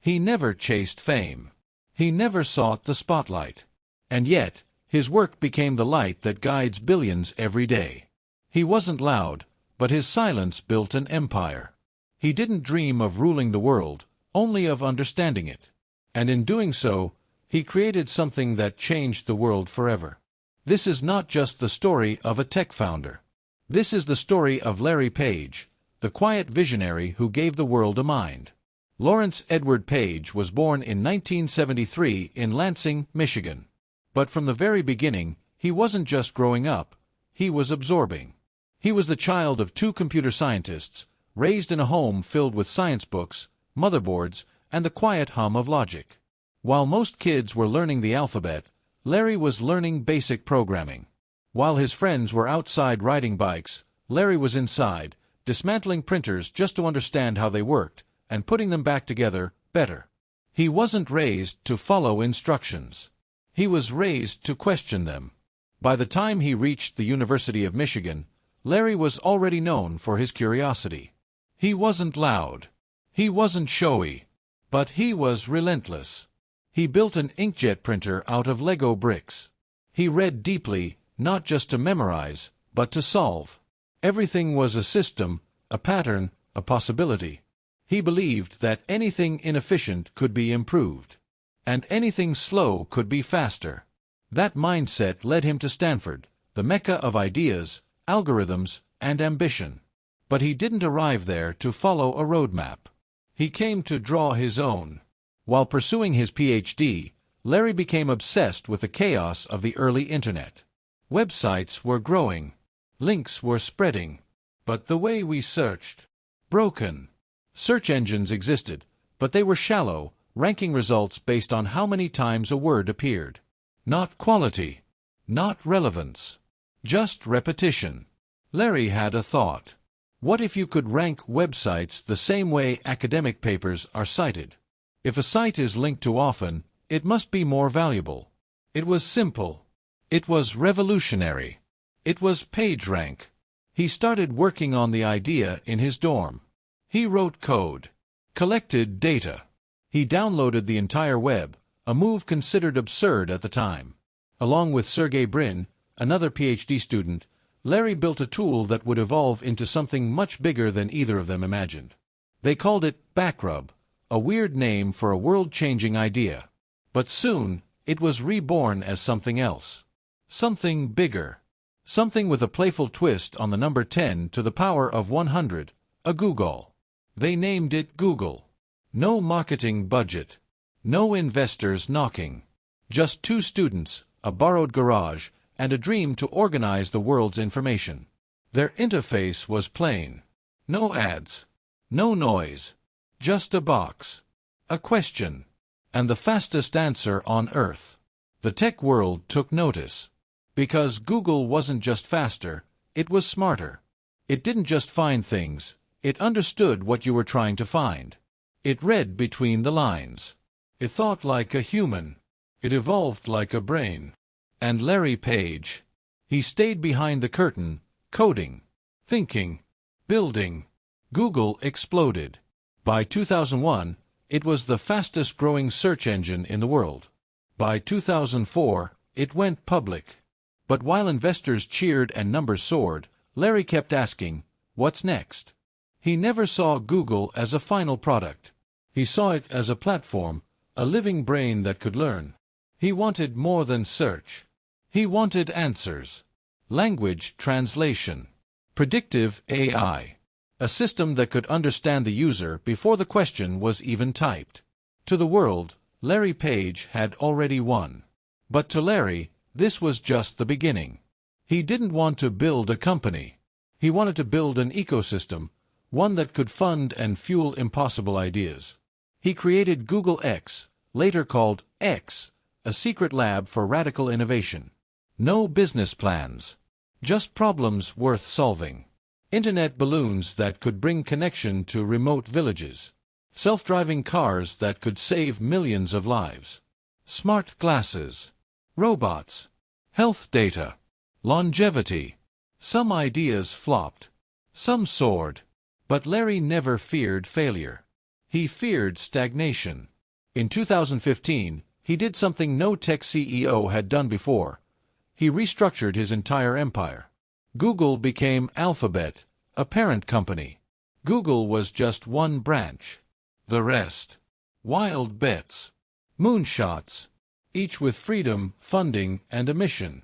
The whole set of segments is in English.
He never chased fame. He never sought the spotlight. And yet, his work became the light that guides billions every day. He wasn't loud, but his silence built an empire. He didn't dream of ruling the world, only of understanding it. And in doing so, he created something that changed the world forever. This is not just the story of a tech founder. This is the story of Larry Page, the quiet visionary who gave the world a mind. Lawrence Edward Page was born in 1973 in Lansing, Michigan. But from the very beginning, he wasn't just growing up, he was absorbing. He was the child of two computer scientists, raised in a home filled with science books, motherboards, and the quiet hum of logic. While most kids were learning the alphabet, Larry was learning basic programming. While his friends were outside riding bikes, Larry was inside, dismantling printers just to understand how they worked, and putting them back together better. He wasn't raised to follow instructions. He was raised to question them. By the time he reached the University of Michigan, Larry was already known for his curiosity. He wasn't loud. He wasn't showy. But he was relentless. He built an inkjet printer out of Lego bricks. He read deeply, not just to memorize, but to solve. Everything was a system, a pattern, a possibility. He believed that anything inefficient could be improved. And anything slow could be faster. That mindset led him to Stanford, the mecca of ideas, algorithms, and ambition. But he didn't arrive there to follow a roadmap. He came to draw his own. While pursuing his PhD, Larry became obsessed with the chaos of the early internet. Websites were growing. Links were spreading. But the way we searched, broken. Search engines existed, but they were shallow, ranking results based on how many times a word appeared. Not quality. Not relevance. Just repetition. Larry had a thought. What if you could rank websites the same way academic papers are cited? If a site is linked too often, it must be more valuable. It was simple. It was revolutionary. It was PageRank. He started working on the idea in his dorm. He wrote code, collected data. He downloaded the entire web, a move considered absurd at the time. Along with Sergey Brin, another PhD student, Larry built a tool that would evolve into something much bigger than either of them imagined. They called it Backrub, a weird name for a world-changing idea. But soon, it was reborn as something else. Something bigger. Something with a playful twist on the number 10 to the power of 100, a Google. They named it Google. No marketing budget. No investors knocking. Just two students, a borrowed garage, and a dream to organize the world's information. Their interface was plain. No ads. No noise. Just a box. A question. And the fastest answer on Earth. The tech world took notice. Because Google wasn't just faster, it was smarter. It didn't just find things, it understood what you were trying to find. It read between the lines. It thought like a human. It evolved like a brain. And Larry Page, he stayed behind the curtain, coding, thinking, building. Google exploded. By 2001, it was the fastest-growing search engine in the world. By 2004, it went public. But while investors cheered and numbers soared, Larry kept asking, what's next? He never saw Google as a final product. He saw it as a platform, a living brain that could learn. He wanted more than search. He wanted answers. Language translation. Predictive AI. A system that could understand the user before the question was even typed. To the world, Larry Page had already won. But to Larry, this was just the beginning. He didn't want to build a company. He wanted to build an ecosystem, one that could fund and fuel impossible ideas. He created Google X, later called X, a secret lab for radical innovation. No business plans. Just problems worth solving. Internet balloons that could bring connection to remote villages. Self-driving cars that could save millions of lives. Smart glasses. Robots. Health data. Longevity. Some ideas flopped. Some soared. But Larry never feared failure. He feared stagnation. In 2015, he did something no tech CEO had done before. He restructured his entire empire. Google became Alphabet, a parent company. Google was just one branch. The rest, wild bets, moonshots, each with freedom, funding, and a mission.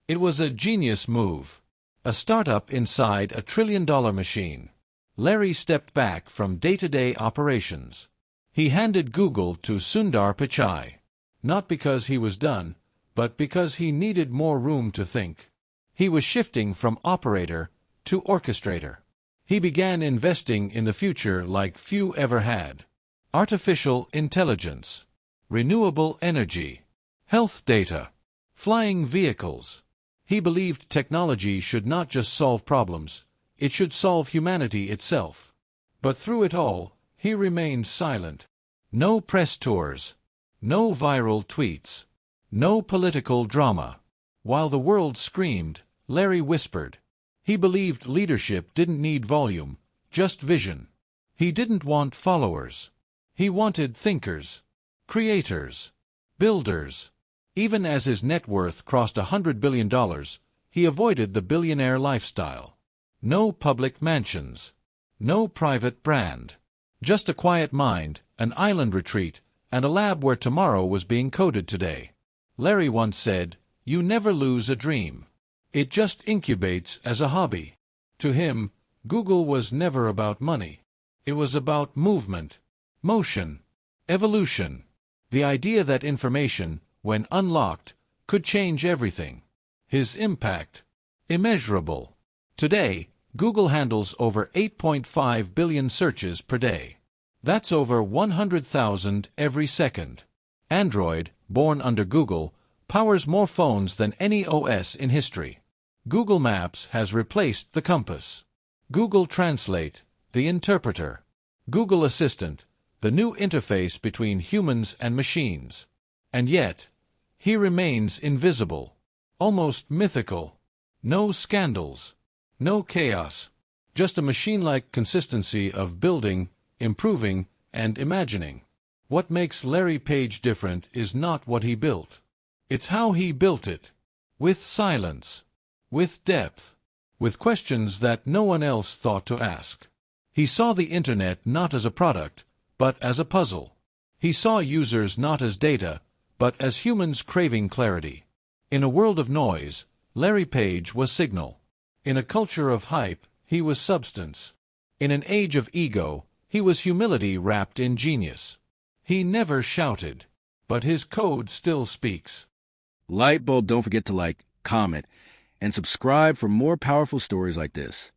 It was a genius move. A startup inside a trillion-dollar machine. Larry stepped back from day-to-day operations. He handed Google to Sundar Pichai. Not because he was done, but because he needed more room to think. He was shifting from operator to orchestrator. He began investing in the future like few ever had. Artificial intelligence, renewable energy, health data, flying vehicles. He believed technology should not just solve problems, it should solve humanity itself. But through it all, he remained silent. No press tours, no viral tweets, no political drama. While the world screamed, Larry whispered. He believed leadership didn't need volume, just vision. He didn't want followers. He wanted thinkers, creators, builders. Even as his net worth crossed $100 billion, he avoided the billionaire lifestyle. No public mansions, no private brand. Just a quiet mind, an island retreat, and a lab where tomorrow was being coded today. Larry once said, "You never lose a dream. It just incubates as a hobby." To him, Google was never about money. It was about movement, motion, evolution. The idea that information, when unlocked, could change everything. His impact, immeasurable. Today, Google handles over 8.5 billion searches per day. That's over 100,000 every second. Android, born under Google, powers more phones than any OS in history. Google Maps has replaced the compass. Google Translate, the interpreter. Google Assistant, the new interface between humans and machines. And yet, he remains invisible, almost mythical. No scandals, no chaos, just a machine-like consistency of building, improving, and imagining. What makes Larry Page different is not what he built. It's how he built it. With silence, with depth, with questions that no one else thought to ask. He saw the internet not as a product, but as a puzzle. He saw users not as data, but as humans craving clarity. In a world of noise, Larry Page was signal. In a culture of hype, he was substance. In an age of ego, he was humility wrapped in genius. He never shouted, but his code still speaks. Lightbulb, don't forget to like, comment, and subscribe for more powerful stories like this.